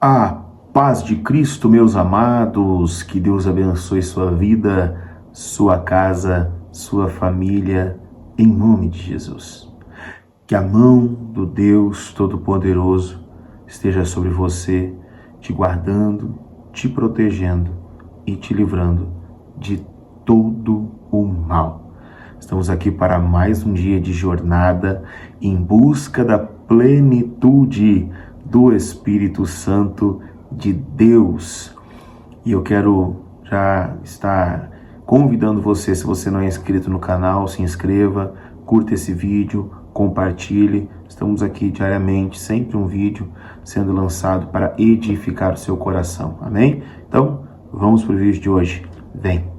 A paz de Cristo, meus amados, que Deus abençoe sua vida, sua casa, sua família, em nome de Jesus. Que a mão do Deus Todo-Poderoso esteja sobre você, te guardando, te protegendo e te livrando de todo o mal. Estamos aqui para mais um dia de jornada em busca da plenitude do Espírito Santo de Deus. E eu quero já estar convidando você, se você não é inscrito no canal, se inscreva, curta esse vídeo, compartilhe. Estamos aqui diariamente, sempre um vídeo sendo lançado para edificar o seu coração. Amém? Então, vamos para o vídeo de hoje. Vem!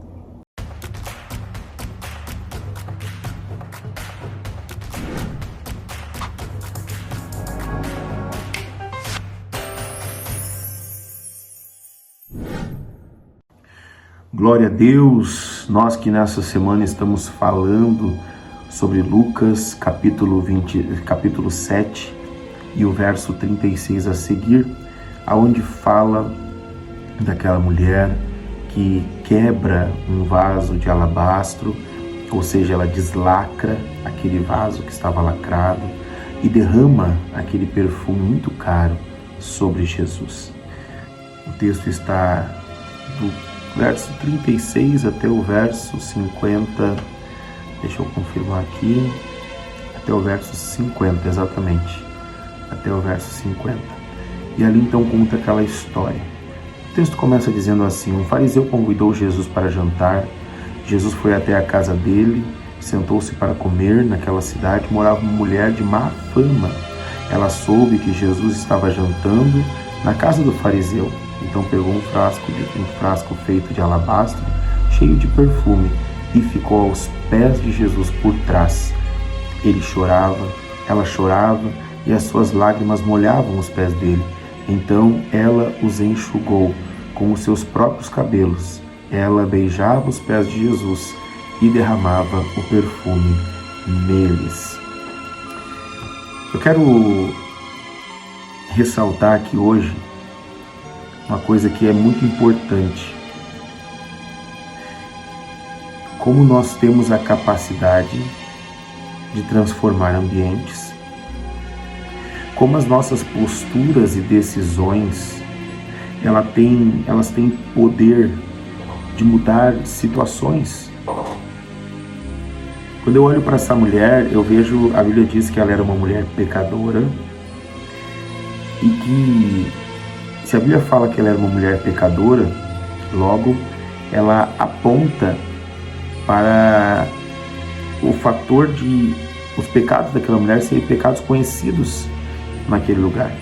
Glória a Deus, nós que nessa semana estamos falando sobre Lucas, capítulo 7 e o verso 36 a seguir, aonde fala daquela mulher que quebra um vaso de alabastro, ou seja, ela deslacra aquele vaso que estava lacrado e derrama aquele perfume muito caro sobre Jesus. O texto está do verso 36 até o verso 50, deixa eu confirmar aqui, até o verso 50, exatamente, até o verso 50. E ali então conta aquela história. O texto começa dizendo assim: um fariseu convidou Jesus para jantar. Jesus foi até a casa dele, sentou-se para comer. Naquela cidade morava uma mulher de má fama. Ela soube que Jesus estava jantando na casa do fariseu. Então pegou um frasco feito de alabastro, cheio de perfume, e ficou aos pés de Jesus por trás. Ele chorava, ela chorava, e as suas lágrimas molhavam os pés dele. Então ela os enxugou com os seus próprios cabelos. Ela beijava os pés de Jesus e derramava o perfume neles. Eu quero ressaltar aqui hoje uma coisa que é muito importante. Como nós temos a capacidade de transformar ambientes, como as nossas posturas e decisões, elas têm poder de mudar situações. Quando eu olho para essa mulher, eu vejo, a Bíblia diz que ela era uma mulher pecadora, e que se a Bíblia fala que ela era uma mulher pecadora, logo ela aponta para o fator de os pecados daquela mulher serem pecados conhecidos naquele lugar.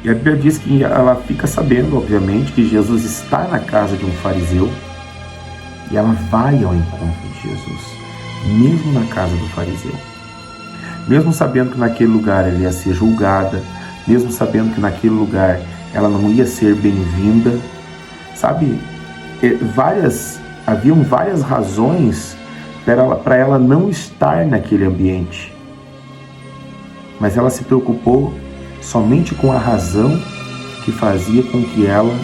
E a Bíblia diz que ela fica sabendo, obviamente, que Jesus está na casa de um fariseu, e ela vai ao encontro de Jesus, mesmo na casa do fariseu. Mesmo sabendo que naquele lugar ela ia ser julgada, mesmo sabendo que naquele lugar ela não ia ser bem-vinda, sabe? Haviam várias razões para ela não estar naquele ambiente. Mas ela se preocupou somente com a razão que fazia com que ela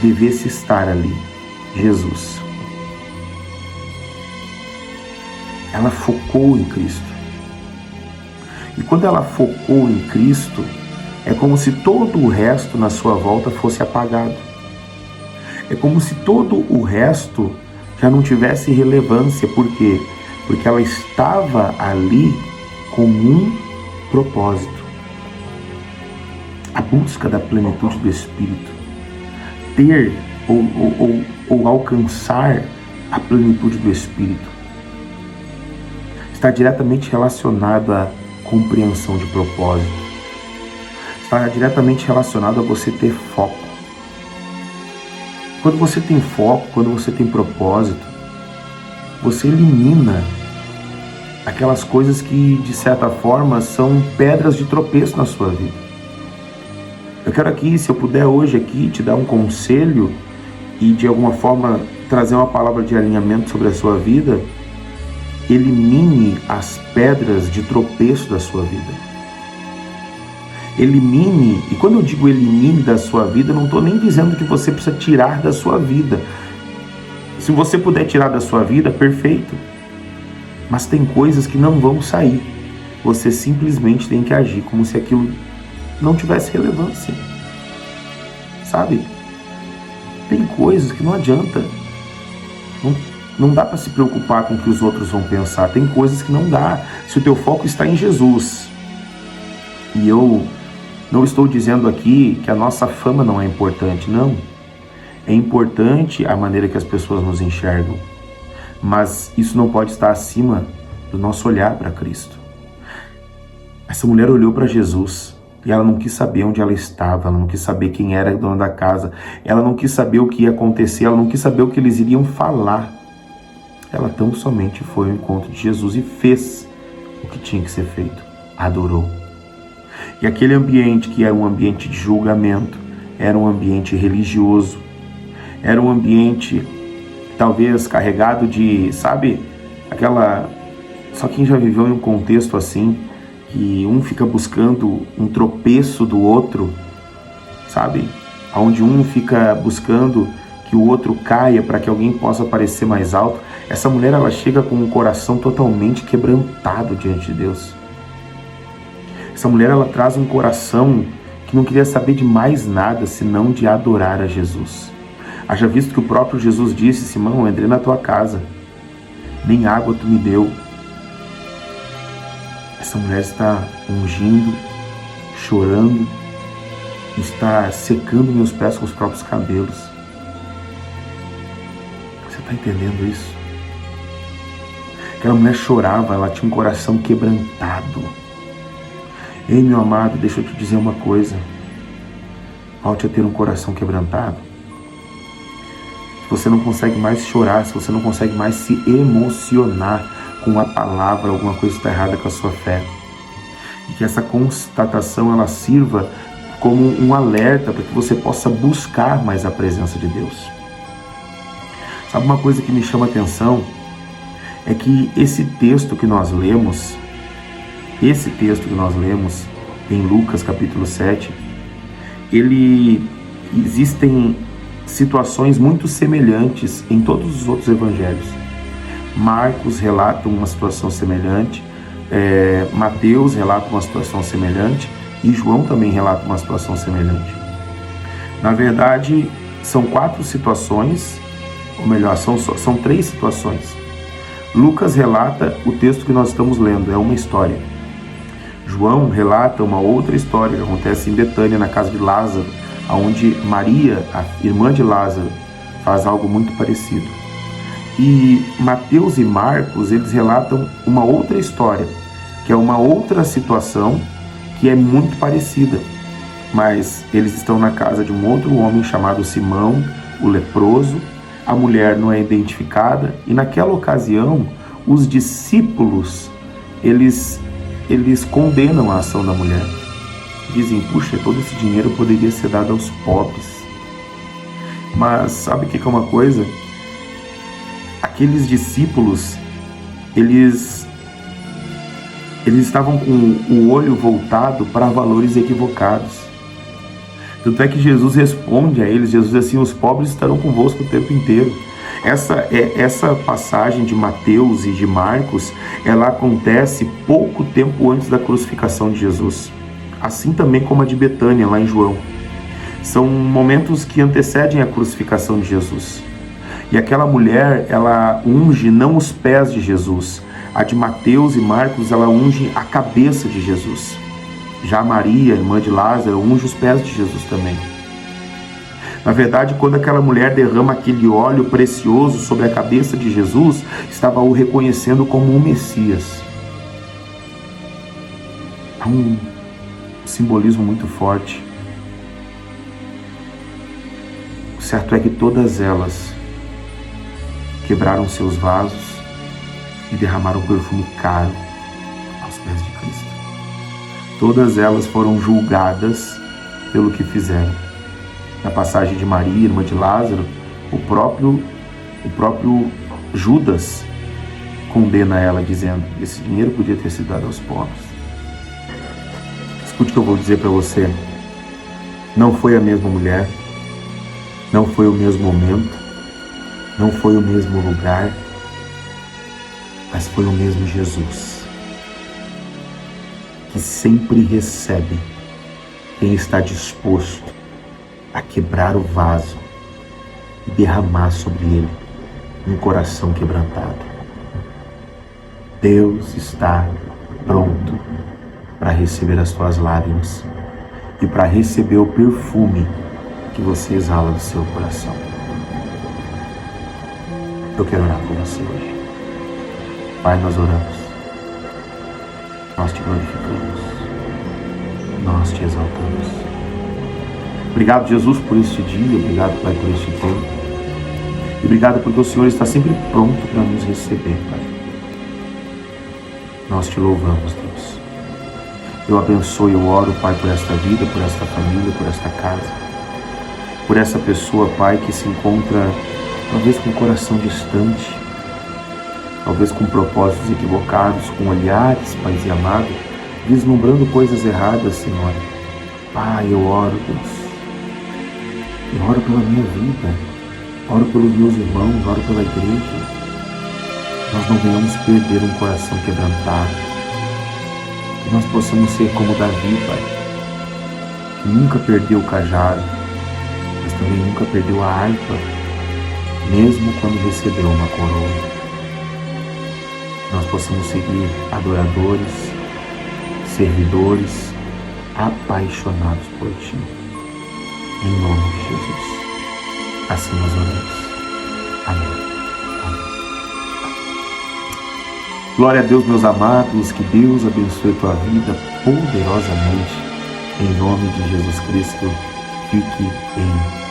devesse estar ali, Jesus. Ela focou em Cristo. E quando ela focou em Cristo, é como se todo o resto na sua volta fosse apagado. É como se todo o resto já não tivesse relevância. Por quê? Porque ela estava ali com um propósito: a busca da plenitude do Espírito. Ter ou alcançar a plenitude do Espírito está diretamente relacionado à compreensão de propósito. Está diretamente relacionado a você ter foco. Quando você tem foco, quando você tem propósito, você elimina aquelas coisas que, de certa forma, são pedras de tropeço na sua vida. Eu quero aqui, se eu puder hoje aqui, te dar um conselho e de alguma forma trazer uma palavra de alinhamento sobre a sua vida. Elimine as pedras de tropeço da sua vida. Elimine, e quando eu digo elimine da sua vida, eu não estou nem dizendo que você precisa tirar da sua vida. Se você puder tirar da sua vida, perfeito. Mas tem coisas que não vão sair. Você simplesmente tem que agir como se aquilo não tivesse relevância. Sabe? Tem coisas que não adianta. Não dá para se preocupar com o que os outros vão pensar. Tem coisas que não dá. Se o teu foco está em Jesus. E eu não estou dizendo aqui que a nossa fama não é importante, não. É importante a maneira que as pessoas nos enxergam. Mas isso não pode estar acima do nosso olhar para Cristo. Essa mulher olhou para Jesus e ela não quis saber onde ela estava, ela não quis saber quem era a dona da casa, ela não quis saber o que ia acontecer, ela não quis saber o que eles iriam falar. Ela tão somente foi ao encontro de Jesus e fez o que tinha que ser feito. Adorou. E aquele ambiente que era um ambiente de julgamento, era um ambiente religioso, era um ambiente talvez carregado de, sabe, só quem já viveu em um contexto assim, que um fica buscando um tropeço do outro, sabe, onde um fica buscando que o outro caia para que alguém possa parecer mais alto. Essa mulher, ela chega com um coração totalmente quebrantado diante de Deus. Essa mulher, ela traz um coração que não queria saber de mais nada senão de adorar a Jesus. Haja visto que o próprio Jesus disse: Simão, eu entrei na tua casa, nem água tu me deu. Essa mulher está ungindo, chorando, está secando meus pés com os próprios cabelos. Você está entendendo isso? Aquela mulher chorava, ela tinha um coração quebrantado. Ei, meu amado, deixa eu te dizer uma coisa. Volte a ter um coração quebrantado. Se você não consegue mais chorar, se você não consegue mais se emocionar com a palavra, alguma coisa está errada com a sua fé. E que essa constatação, ela sirva como um alerta para que você possa buscar mais a presença de Deus. Sabe uma coisa que me chama a atenção? É que esse texto que nós lemos em Lucas capítulo 7, existem situações muito semelhantes em todos os outros evangelhos. Marcos relata uma situação semelhante, Mateus relata uma situação semelhante e João também relata uma situação semelhante. Na verdade, são 4 situações, ou melhor, são 3 situações. Lucas relata o texto que nós estamos lendo, é uma história. João relata uma outra história que acontece em Betânia, na casa de Lázaro, onde Maria, a irmã de Lázaro, faz algo muito parecido. E Mateus e Marcos, eles relatam uma outra história, que é uma outra situação que é muito parecida. Mas eles estão na casa de um outro homem chamado Simão, o leproso. A mulher não é identificada e naquela ocasião os discípulos, eles condenam a ação da mulher. Dizem: puxa, todo esse dinheiro poderia ser dado aos pobres. Mas sabe o que é uma coisa? Aqueles discípulos, eles estavam com o olho voltado para valores equivocados. Tanto é que Jesus responde a eles, Jesus diz assim: os pobres estarão convosco o tempo inteiro. Essa passagem de Mateus e de Marcos, ela acontece pouco tempo antes da crucificação de Jesus. Assim também como a de Betânia, lá em João. São momentos que antecedem a crucificação de Jesus. E aquela mulher, ela unge não os pés de Jesus. A de Mateus e Marcos, ela unge a cabeça de Jesus. Já Maria, irmã de Lázaro, unge os pés de Jesus também. Na verdade, quando aquela mulher derrama aquele óleo precioso sobre a cabeça de Jesus, estava o reconhecendo como um Messias. Há um simbolismo muito forte. O certo é que todas elas quebraram seus vasos e derramaram perfume caro aos pés de Cristo. Todas elas foram julgadas pelo que fizeram. Na passagem de Maria, irmã de Lázaro, o próprio Judas condena ela, dizendo: esse dinheiro podia ter sido dado aos pobres. Escute o que eu vou dizer para você. Não foi a mesma mulher, não foi o mesmo momento, não foi o mesmo lugar, mas foi o mesmo Jesus, que sempre recebe quem está disposto a quebrar o vaso e derramar sobre ele um coração quebrantado. Deus está pronto para receber as tuas lágrimas e para receber o perfume que você exala do seu coração. Eu quero orar por você hoje. Pai, nós oramos, nós te glorificamos, nós te exaltamos. Obrigado, Jesus, por este dia, obrigado, Pai, por este tempo. E obrigado porque o Senhor está sempre pronto para nos receber, Pai. Nós te louvamos, Deus. Eu abençoo e eu oro, Pai, por esta vida, por esta família, por esta casa, por essa pessoa, Pai, que se encontra talvez com o coração distante, talvez com propósitos equivocados, com olhares, Pai amado, vislumbrando coisas erradas, Senhor. Pai, eu oro, Deus. Eu oro pela minha vida, oro pelos meus irmãos, oro pela igreja. Nós não venhamos perder um coração quebrantado. Que nós possamos ser como Davi, Pai, que nunca perdeu o cajado, mas também nunca perdeu a harpa, mesmo quando recebeu uma coroa. Que nós possamos seguir adoradores, servidores, apaixonados por Ti. Em nome de Jesus. Assim nós oramos. Amém. Glória a Deus, meus amados, que Deus abençoe tua vida poderosamente. Em nome de Jesus Cristo, fique em